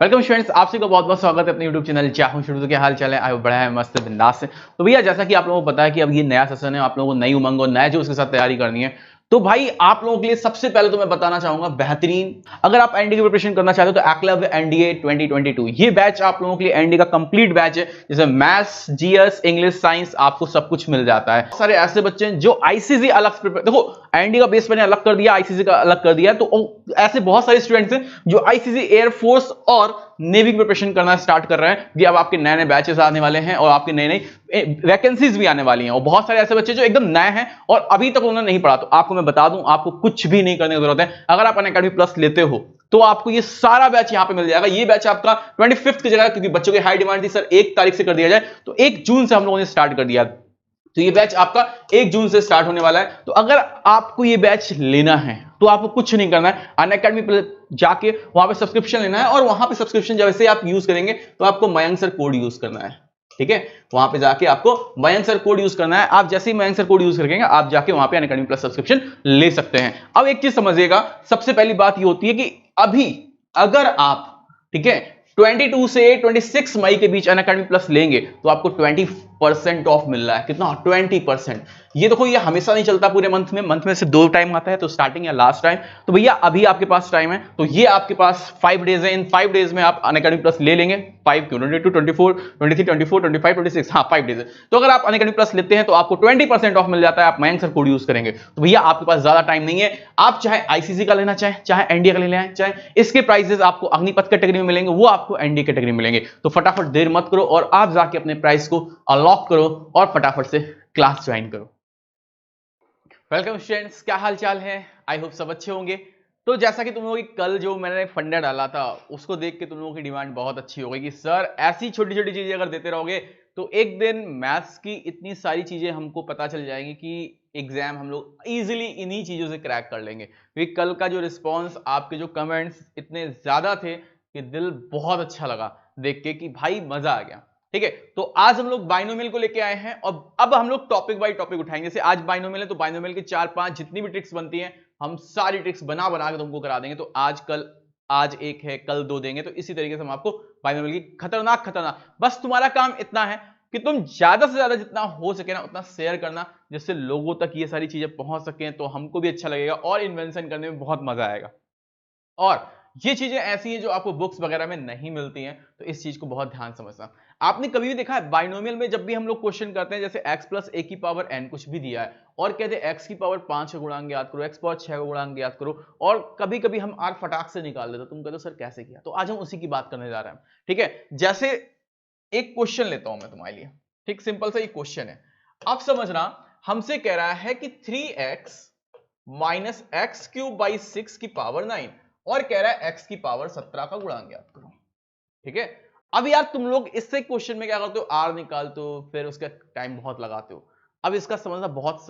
Welcome students, आप सभी का बहुत बहुत स्वागत है अपने YouTube चैनल चाहूं शुरू। तो क्या हाल चाल है? आयो बड़ा है, मस्त बिंदास है। तो भैया जैसा कि आप लोगों को पता है कि अब ये नया सेशन है, आप लोगों को नई उमंग और नए जोश के साथ तैयारी करनी है। तो भाई आप लोगों के लिए सबसे पहले तो मैं बताना चाहूंगा बेहतरीन, अगर आप एनडीए की प्रिपरेशन करना चाहते हो तो एकलव्य एनडीए 2022 ये बैच आप लोगों के लिए एनडीए का कंप्लीट बैच है, जिसमें मैथ्स, जीएस, इंग्लिश, साइंस आपको सब कुछ मिल जाता है। सारे ऐसे बच्चे हैं जो आईसीसी अलग प्रिपेयर, देखो एनडीए का बेस मैंने अलग कर दिया, आईसीसी का अलग कर दिया, तो ऐसे बहुत सारे स्टूडेंट्स हैं जो आईसीसी, एयरफोर्स और नेवी की प्रिपरेशन करना स्टार्ट कर रहे हैं कि अब आपके नए नए बैचेस आने वाले हैं और आपके नई नई वैकेंसीज भी आने वाली हैं। और बहुत सारे ऐसे बच्चे जो एकदम नए हैं और अभी तक उन्होंने नहीं पढ़ा, तो आपको मैं बता दूं, आपको कुछ भी नहीं करने की जरूरत है। अगर आप अनअकैडमी प्लस लेते हो तो आपको ये सारा बैच यहां पे मिल जाएगा। ये बैच आपका 25 की जगह, क्योंकि बच्चों की हाई डिमांड थी सर 1 तारीख से कर दिया जाए, तो 1 जून से हम लोगों ने स्टार्ट कर दिया। तो ये बैच आपका 1 जून से स्टार्ट होने वाला है। तो अगर आपको ये बैच लेना है तो आपको कुछ नहीं करना है, अनअकैडमी पर जाके वहां पे सब्सक्रिप्शन लेना है, और वहां पे सब्सक्रिप्शन जैसे आप यूज करेंगे तो आपको मयंक सर कोड यूज करना है। ठीक है, वहां पे जाके आपको मयंक सर कोड यूज करना है। आप जैसे ही मयंक सर कोड यूज करेंगे आप जाके वहां पे अनअकैडमी प्लस सब्सक्रिप्शन ले सकते हैं। अब एक चीज समझिएगा, सबसे पहली बात ये होती है कि अभी अगर आप, ठीक है, 22 से 26 मई के बीच अनअकैडमी प्लस लेंगे तो आपको 20% ऑफ मिल रहा है। कितना? 20%। ये देखो, ये हमेशा नहीं चलता पूरे मंथ में से 2 टाइम आता है, तो स्टार्टिंग या लास्ट टाइम। तो भैया अभी आपके पास टाइम है, तो ये आपके पास 5 डेज है। इन 5 डेज में आप अनअकैडमी प्लस ले लेंगे। 5 क्यों, 22, 24, 23, 24, 25, 26, हाँ 5 डेज है। तो अगर आप अनअकैडमी प्लस लेते हैं तो आपको 20% ऑफ मिल जाता है। आप मयंक सर कोड यूज करेंगे तो भैया आपके पास ज्यादा टाइम नहीं है। आप चाहे आईसीसी का लेना चाहे, चाहे एनडीए का लेना चाहे, इसके प्राइसेस आपको अग्निपथ कैटेगरी में मिलेंगे, वो आपको एनडीए कैटेगरी में मिलेंगे। तो फटाफट देर मत करो और आप जाके अपने प्राइस को अनलॉक करो और फटाफट से क्लास ज्वाइन करो। वेलकम स्टूडेंट्स, क्या हाल चाल है? आई होप सब अच्छे होंगे। तो जैसा कि तुम लोगों की कल जो मैंने फंडा डाला था उसको देख के तुम लोगों की डिमांड बहुत अच्छी हो गई कि सर ऐसी छोटी छोटी चीजें अगर देते रहोगे तो एक दिन मैथ्स की इतनी सारी चीजें हमको पता चल जाएंगी कि एग्जाम हम लोग इजीली इन्हीं चीजों से क्रैक कर लेंगे। क्योंकि कल का जो रिस्पॉन्स, आपके जो कमेंट्स इतने ज्यादा थे कि दिल बहुत अच्छा लगा देख के कि भाई मजा आ गया। ठीक है, तो आज हम लोग बाइनोमियल को लेके आए हैं और अब हम लोग टॉपिक बाय टॉपिक उठाएंगे। जैसे आज बाइनोमियल है तो बाइनोमियल की 4-5 जितनी भी ट्रिक्स बनती हैं हम सारी ट्रिक्स बना बना के तुमको करा देंगे। तो आज एक है, कल 2 देंगे, तो इसी तरीके से हम आपको बाइनोमियल की खतरनाक बस तुम्हारा काम इतना है कि तुम ज्यादा से ज्यादा जितना हो सके ना उतना शेयर करना, जिससे लोगों तक ये सारी चीजें पहुंच सके, तो हमको भी अच्छा लगेगा और इन्वेंशन करने में बहुत मजा आएगा। और ये चीजें ऐसी हैं जो आपको बुक्स वगैरह में नहीं मिलती हैं, तो इस चीज को बहुत ध्यान समझना। आपने कभी भी देखा है बाइनोमियल में जब भी हम लोग क्वेश्चन करते हैं, जैसे x प्लस ए की पावर n कुछ भी दिया है और कहते हैं x की पावर 5 का गुणांक याद करो, x पावर 6 का गुणांक याद करो, और कभी कभी हम r फटाक से निकाल देते, तुम कहते हो सर कैसे किया? तो आज हम उसी की बात करने जा रहे हैं। ठीक है, जैसे एक क्वेश्चन लेता हूं मैं तुम्हारे लिए, ठीक, सिंपल सा एक क्वेश्चन है। अब समझना, हमसे कह रहा है कि 3x minus x cube by 6 की पावर 9 और कह रहा है x की पावर 17 का गुणांक याद करो। ठीक है, अब यार तुम लोग इससे क्वेश्चन में क्या करते हो, r निकालते हो, फिर उसका टाइम बहुत लगाते हो। अब इसका समझना बहुत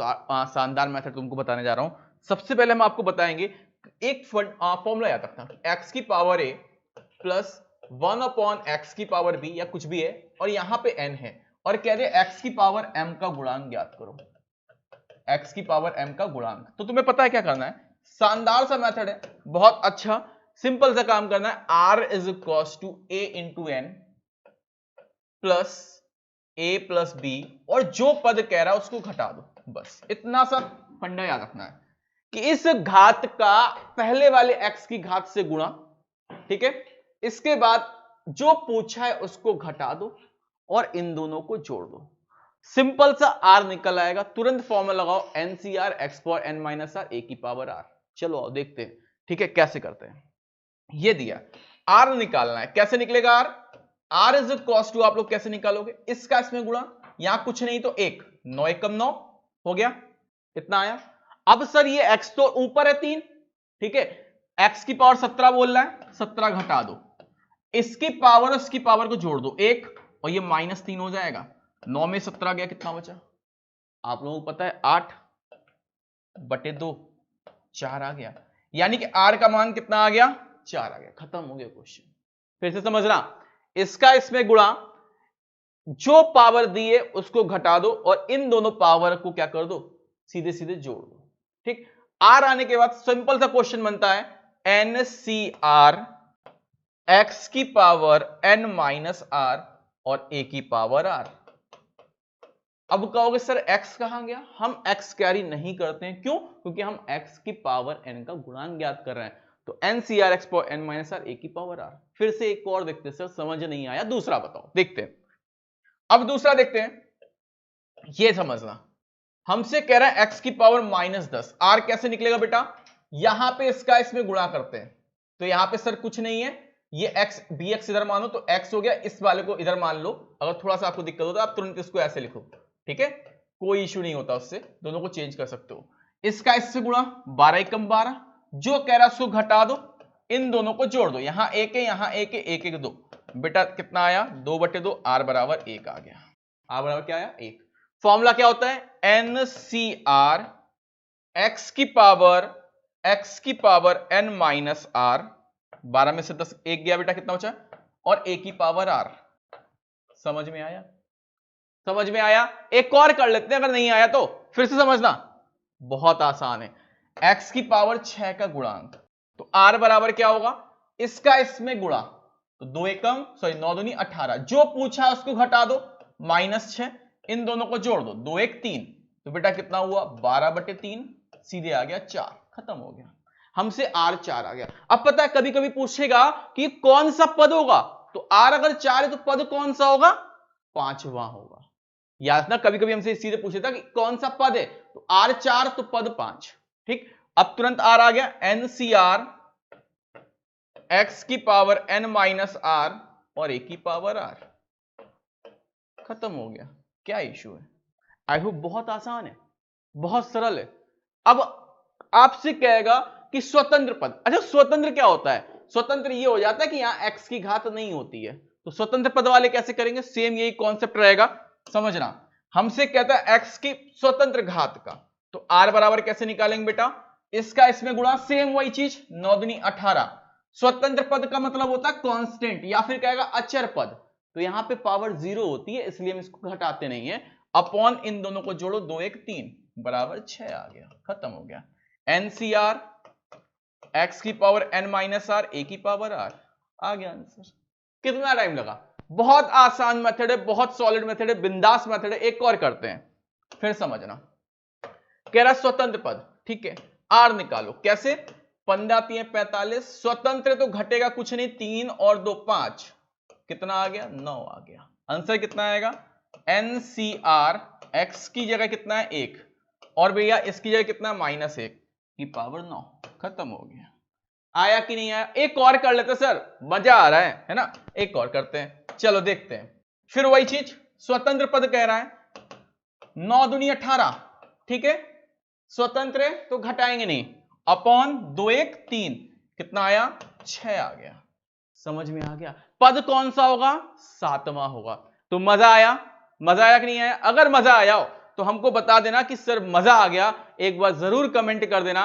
शानदार मेथड तुमको बताने जा रहा हूं। सबसे पहले हम आपको बताएंगे एक फॉर्मूला याद रखना, x की power a plus 1 upon x की पावर b या कुछ भी है, और यहां पे n है, और कह रहे x की पावर m का गुणांक याद करो, x की पावर m का गुणांक। तो तुम्हें पता है क्या करना है, शानदार सा मेथड है, बहुत अच्छा सिंपल सा काम करना है। r is equals to a into n plus a plus B, और जो पद कह रहा है उसको घटा दो। बस इतना सा फंडा याद रखना है कि इस घात का पहले वाले x की घात से गुणा, ठीक है, इसके बाद जो पूछा है उसको घटा दो और इन दोनों को जोड़ दो। सिंपल सा r निकल आएगा। तुरंत फॉर्मूला लगाओ, NCR x power n minus r a की पावर r। चलो आओ देखते हैं, ठीक है, कैसे करते हैं। ये दिया r निकालना है, कैसे निकलेगा r इज इक्वल्स टू, आप लोग कैसे निकालोगे, इसका इसमें गुणा, यहां कुछ नहीं तो 1, 9 एकम 9 हो गया, इतना आया। अब सर ये x तो ऊपर है 3, ठीक है, x की पावर 17 बोल रहा है, 17 घटा दो, इसकी पावर और इसकी पावर को जोड़ दो 1, और ये -3 हो जाएगा। 9 में 17 गया, कितना बचा? आप लोगों को पता है 8 बटे 2, 4 आ गया। यानी कि r का मान कितना आ गया? 4 आ गया। खत्म हो गया क्वेश्चन। फिर से समझना, इसका इसमें गुणा, जो पावर दी है उसको घटा दो और इन दोनों पावर को क्या कर दो, सीधे सीधे जोड़ दो। ठीक, r आने के बाद सिंपल सा क्वेश्चन बनता है, NCR x की पावर n माइनस आर और a की पावर r। अब कहोगे सर x कहां गया? हम x कैरी नहीं करते हैं, क्यों? क्योंकि हम x की पावर n का गुणांक ज्ञात कर रहे हैं। तो NCR x power n minus r, a की पावर r। फिर से एक और देखते हैं सर, समझ नहीं आया, दूसरा बताओ, देखते हैं। अब दूसरा देखते हैं, ये समझना, हमसे कह रहा है x की पावर -10, r कैसे निकलेगा बेटा? यहां पे इसका इसमें गुणा करते हैं, तो यहां पे सर कुछ नहीं है, ये x bx इधर मानो तो x हो गया, इस वाले को इधर मान लो। अगर थोड़ा सा आपको दिक्कत हो तो आप तुरंत इसको ऐसे लिखो, ठीक है, कोई इशू नहीं होता उससे, दोनों को चेंज कर सकते हो। इसका इससे गुणा, 12 एकम 12, जो कह रहा है उसको घटा दो, इन दोनों को जोड़ दो, यहां एक है, यहां एक है, एक एक 2, बेटा कितना आया? 2/2, r बराबर 1 आ गया। r बराबर क्या आया? 1। फॉर्मूला क्या होता है? NCR x की पावर n माइनस r, 12 में से 10 1 गया बेटा, कितना बचा? और a की पावर r। समझ में आया? समझ में आया? एक और कर लेते हैं, अगर नहीं आया तो फिर से समझना, बहुत आसान है। x की पावर 6 का गुणांक, तो r बराबर क्या होगा? इसका इसमें गुणा, तो 2 एकम 9 दूनी 18, जो पूछा है उसको घटा दो, -6, इन दोनों को जोड़ दो, 2 1 3, तो बेटा कितना हुआ? 12/3, सीधे आ गया 4, खत्म हो गया। हमसे r 4 आ गया। अब पता है कभी कभी पूछेगा कि कौन सा पद होगा, तो r अगर 4 है तो पद कौन सा होगा? 5वां होगा। याद ना, कभी कभी हमसे सीधे पूछे था कि कौन सा पद है, तो r 4 तो पद 5। ठीक, अब तुरंत r आ गया, NCR x की पावर n माइनस r और a की पावर r, खत्म हो गया। क्या इशू है? आई होप बहुत आसान है, बहुत सरल है। अब आपसे कहेगा कि स्वतंत्र पद, अच्छा स्वतंत्र क्या होता है? स्वतंत्र ये हो जाता है कि यहां x की घात नहीं होती है, तो स्वतंत्र पद वाले कैसे करेंगे? सेम यही कॉन्सेप्ट रहेगा, समझना। हमसे कहता है x की स्वतंत्र घात का, तो r बराबर कैसे निकालेंगे बेटा? इसका इसमें गुणा, सेम वही चीज, 9 दूनी 18। स्वतंत्र पद का मतलब होता है कांस्टेंट, या फिर कहेगा अचर पद, तो यहां पे पावर 0 होती है, इसलिए हम इसको घटाते नहीं है। अपॉन इन दोनों को जोड़ो, 2 1 3 बराबर 6 आ गया, खत्म हो गया। NCR x की power n minus r, a की पावर r, आ गया आंसर। कितना टाइम लगा? बहुत आसान मेथड है, बहुत सॉलिड मेथड है, बिंदास मेथड है। एक और करते हैं, फिर समझना। कह रहा स्वतंत्र पद, ठीक है, r निकालो, कैसे? 15 3 45, स्वतंत्र तो घटेगा कुछ नहीं, 3 और 2 5, कितना आ गया? 9 आ गया। आंसर कितना आएगा? NCR x की जगह कितना है? 1, और भैया इसकी जगह कितना? -1 की पावर 9, खत्म हो गया। आया कि नहीं आया? एक और कर लेते सर, मजा आ रहा है ना? एक और करते हैं, चलो देखते हैं। फिर वही चीज, स्वतंत्र पद कह रहा है, 9 दूनी 18, ठीक है, स्वतंत्र है तो घटाएंगे नहीं, अपॉन 2 1 3, कितना आया? 6 आ गया। समझ में आ गया? पद कौन सा होगा? 7वां होगा। तो मजा आया? मजा आया कि नहीं आया? अगर मजा आया हो तो हमको बता देना कि सर मजा आ गया, एक बार जरूर कमेंट कर देना।